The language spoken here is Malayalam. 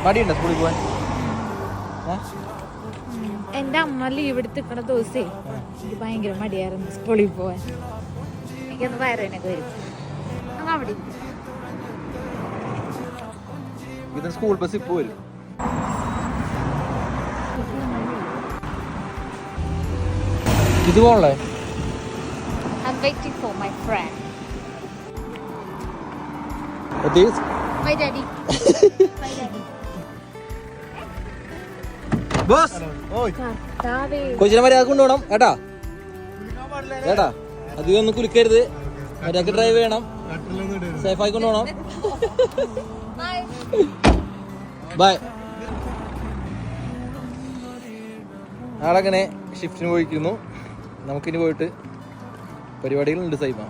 മടിയുണ്ടോ സ്കൂളിൽ പോവാൻ? എന്റെ അമ്മ ലീവ് എടുത്തിക്കണ ദിവസേ എനിക്ക് ഭയങ്കര മടിയായിരുന്നു സ്കൂളിൽ പോവാൻ. എനിക്കൊന്ന് വയറിനൊക്കെ വരും. അവിടെ ഇത് സ്കൂൾ ബസ് ഇപ്പൊ വരും. ഇത് പോണല്ലേ? I'm waiting for my friend. What is? My daddy. My daddy. Boss കർത്താവേ. കൊച്ചിനെ മര്യാദ കൊണ്ടുപോകണം കേട്ടാ. കേട്ടാ അധികം ഒന്നും കുലിക്കരുത്. മര്യാദക്ക് ഡ്രൈവ് ചെയ്യണം. സേഫായി കൊണ്ടുപോകണം. ബൈ. നാളങ്ങനെ ഷിഫ്റ്റിന് പോയിരിക്കുന്നു. നമുക്കിനി പോയിട്ട് പരിപാടികളുണ്ട് സൈമ.